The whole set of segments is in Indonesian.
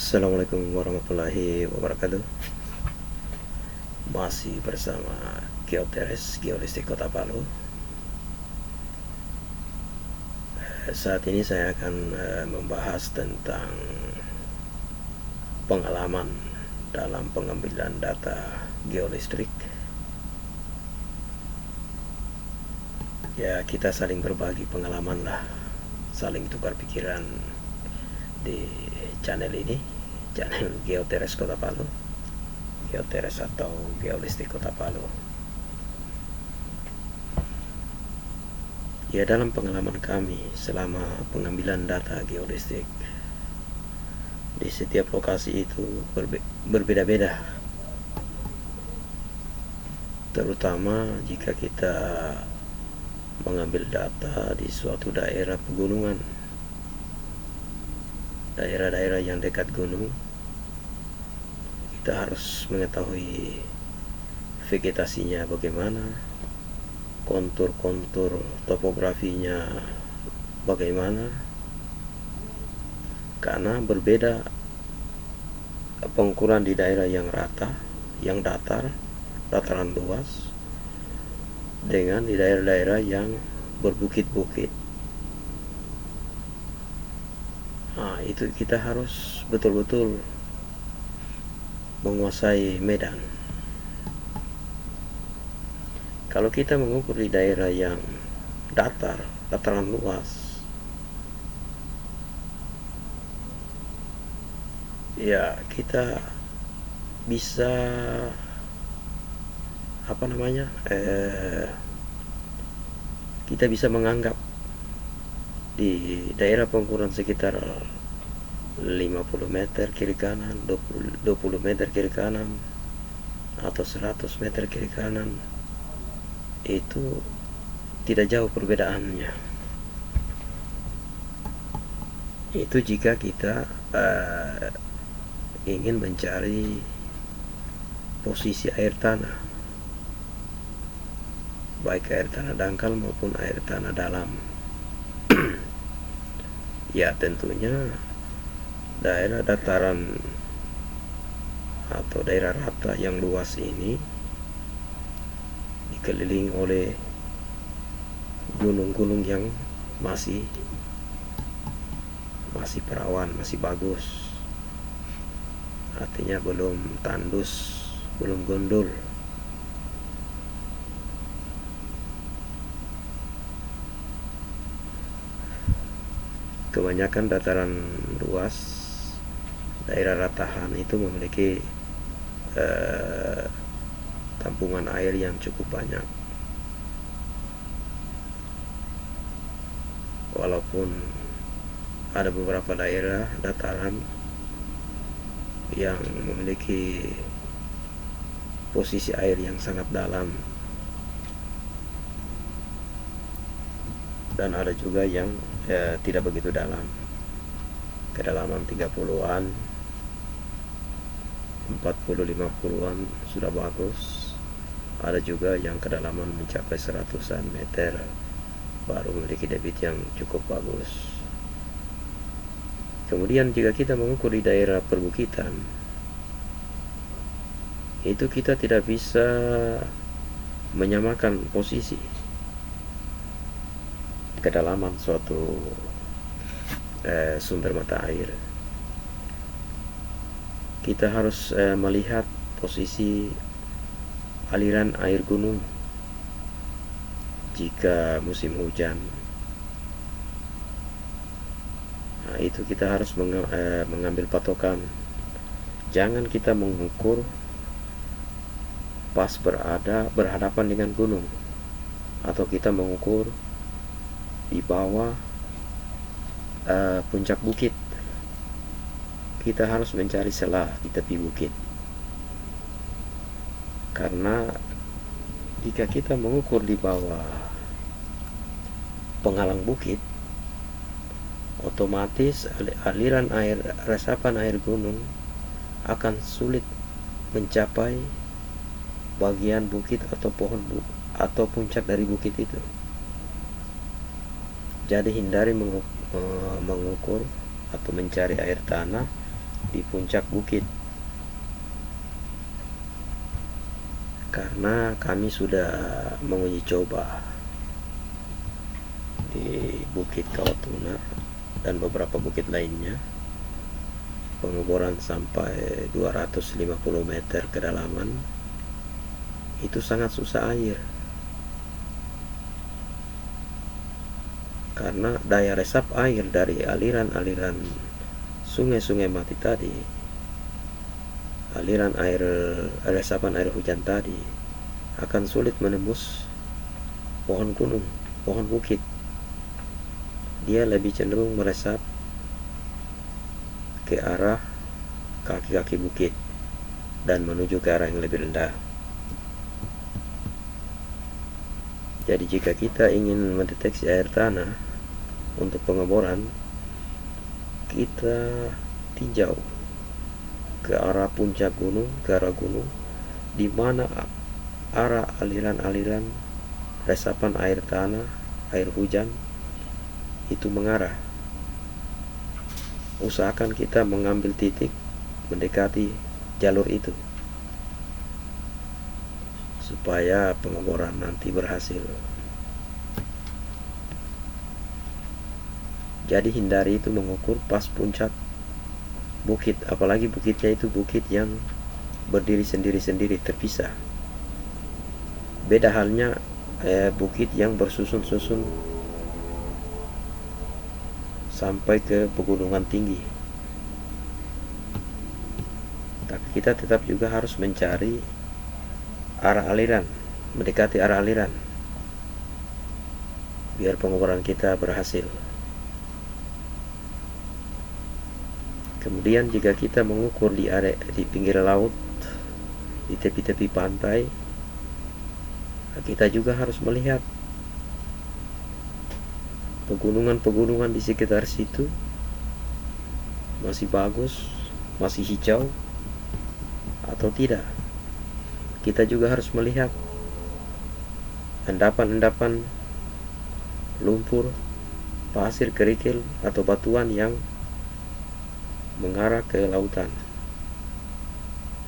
Assalamualaikum warahmatullahi wabarakatuh. Masih bersama Geoteres Geolistik Kota Palu. Saat ini saya akan membahas tentang pengalaman dalam pengambilan data geolistrik. Ya, kita saling berbagi pengalaman lah, saling tukar pikiran di channel ini, channel Geoteres Kota Palu, Geoteres atau Geolistik Kota Palu. Ya, dalam pengalaman kami selama pengambilan data geolistik, di setiap lokasi itu berbeda-beda, terutama jika kita mengambil data di suatu daerah pegunungan, daerah-daerah yang dekat gunung. Kita harus mengetahui vegetasinya bagaimana, kontur-kontur topografinya bagaimana, karena berbeda pengukuran di daerah yang rata, yang datar, dataran luas, dengan di daerah-daerah yang berbukit-bukit. Nah, itu kita harus betul-betul menguasai medan. Kalau kita mengukur di daerah yang datar, dataran luas, ya kita bisa kita bisa menganggap di daerah pengukuran sekitar 50 meter kiri kanan, 20 meter kiri kanan, atau 100 meter kiri kanan, itu tidak jauh perbedaannya. Itu jika kita ingin mencari posisi air tanah, baik air tanah dangkal maupun air tanah dalam. Ya, tentunya daerah dataran atau daerah rata yang luas ini dikelilingi oleh gunung-gunung yang masih perawan, masih bagus, artinya belum tandus, belum gondol. Kebanyakan dataran luas, daerah ratahan itu memiliki tampungan air yang cukup banyak. Walaupun ada beberapa daerah dataran yang memiliki posisi air yang sangat dalam, dan ada juga yang tidak begitu dalam, kedalaman 30-an, 40-50-an sudah bagus. Ada juga yang kedalaman mencapai 100-an meter baru memiliki debit yang cukup bagus. Kemudian jika kita mengukur di daerah perbukitan, itu kita tidak bisa menyamakan posisi kedalaman suatu sumber mata air. Kita harus melihat posisi aliran air gunung jika musim hujan. Nah, itu kita harus mengambil patokan. Jangan kita mengukur pas berhadapan dengan gunung, atau kita mengukur di bawah puncak bukit. Kita harus mencari celah di tepi bukit, karena jika kita mengukur di bawah penghalang bukit, otomatis aliran air, resapan air gunung akan sulit mencapai bagian bukit atau pohon atau puncak dari bukit itu. Jadi hindari mengukur atau mencari air tanah di puncak bukit, karena kami sudah menguji coba di Bukit Kawatuna dan beberapa bukit lainnya, pengeboran sampai 250 meter kedalaman itu sangat susah air, karena daya resap air dari aliran-aliran sungai-sungai mati tadi, aliran air resapan air hujan tadi akan sulit menembus pohon gunung, pohon bukit. Dia lebih cenderung meresap ke arah kaki-kaki bukit dan menuju ke arah yang lebih rendah. Jadi jika kita ingin mendeteksi air tanah untuk pengeboran, kita tinjau ke arah puncak gunung, ke arah gunung, di mana arah aliran-aliran resapan air tanah, air hujan itu mengarah. Usahakan kita mengambil titik mendekati jalur itu supaya pengeboran nanti berhasil. Jadi hindari itu mengukur pas puncak bukit, apalagi bukitnya itu bukit yang berdiri sendiri-sendiri terpisah. Beda halnya bukit yang bersusun-susun sampai ke pegunungan tinggi. Tapi kita tetap juga harus mencari arah aliran, mendekati arah aliran, biar pengeboran kita berhasil. Kemudian jika kita mengukur di area di pinggir laut, di tepi-tepi pantai, kita juga harus melihat pegunungan-pegunungan di sekitar situ masih bagus, masih hijau atau tidak. Kita juga harus melihat endapan-endapan lumpur, pasir, kerikil atau batuan yang mengarah ke lautan.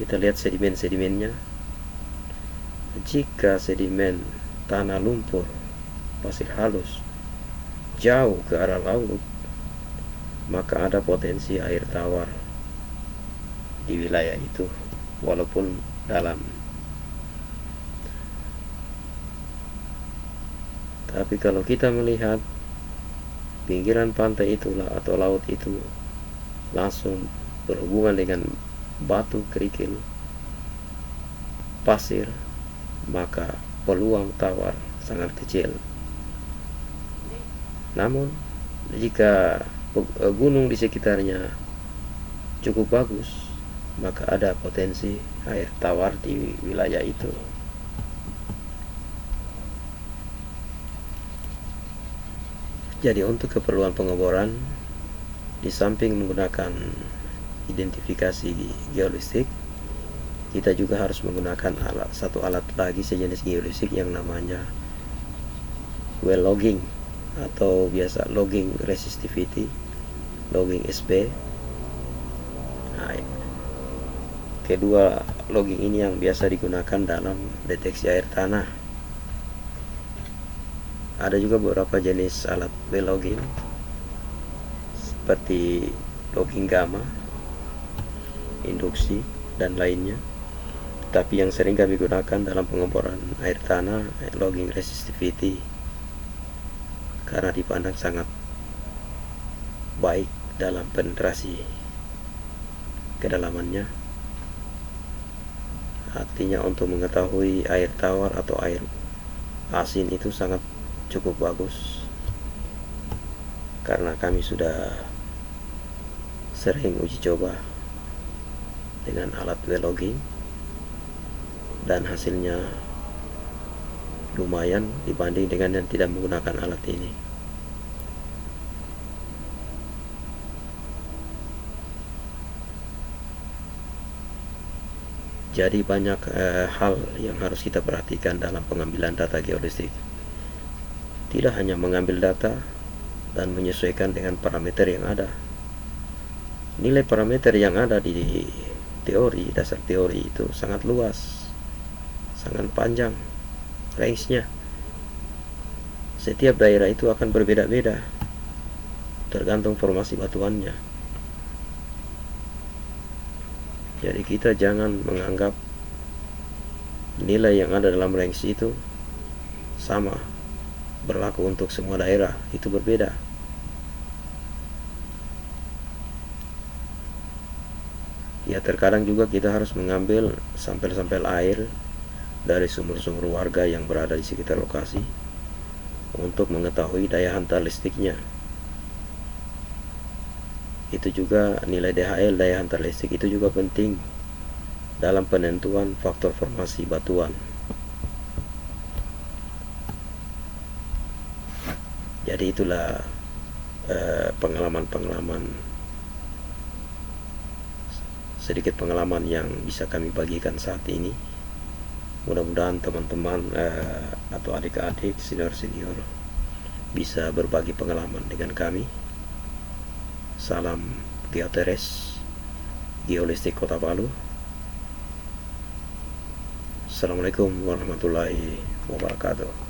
Kita lihat sedimen-sedimennya. Jika sedimen tanah lumpur, pasir halus jauh ke arah laut, maka ada potensi air tawar di wilayah itu walaupun dalam. Tapi kalau kita melihat pinggiran pantai itulah atau laut itu langsung berhubungan dengan batu, kerikil, pasir, maka peluang tawar sangat kecil. Namun jika gunung di sekitarnya cukup bagus, maka ada potensi air tawar di wilayah itu. Jadi untuk keperluan pengeboran, di samping menggunakan identifikasi geolistik, kita juga harus menggunakan satu alat lagi sejenis geolistik yang namanya well logging atau biasa logging resistivity, logging SB. Nah, kedua logging ini yang biasa digunakan dalam deteksi air tanah. Ada juga beberapa jenis alat well logging seperti logging gamma, induksi, dan lainnya. Tapi yang sering kami gunakan dalam pengeboran air tanah, logging resistivity, karena dipandang sangat baik dalam penetrasi kedalamannya. Artinya untuk mengetahui air tawar atau air asin itu sangat cukup bagus, karena kami sudah sering uji coba dengan alat well logging dan hasilnya lumayan dibanding dengan yang tidak menggunakan alat ini. Jadi banyak hal yang harus kita perhatikan dalam pengambilan data geodetik. Tidak hanya mengambil data dan menyesuaikan dengan parameter yang ada, nilai parameter yang ada di teori, dasar teori itu sangat luas, sangat panjang range-nya. Setiap daerah itu akan berbeda-beda tergantung formasi batuannya. Jadi kita jangan menganggap nilai yang ada dalam range itu sama, berlaku untuk semua daerah, itu berbeda. Ya terkadang juga kita harus mengambil sampel-sampel air dari sumur-sumur warga yang berada di sekitar lokasi untuk mengetahui daya hantar listriknya. Itu juga nilai DHL, daya hantar listrik, itu juga penting dalam penentuan faktor formasi batuan. Jadi itulah sedikit pengalaman yang bisa kami bagikan saat ini. Mudah-mudahan teman-teman atau adik-adik senior-senior bisa berbagi pengalaman dengan kami. Salam Geoteres, Geolistik Kota Palu. Assalamualaikum warahmatullahi wabarakatuh.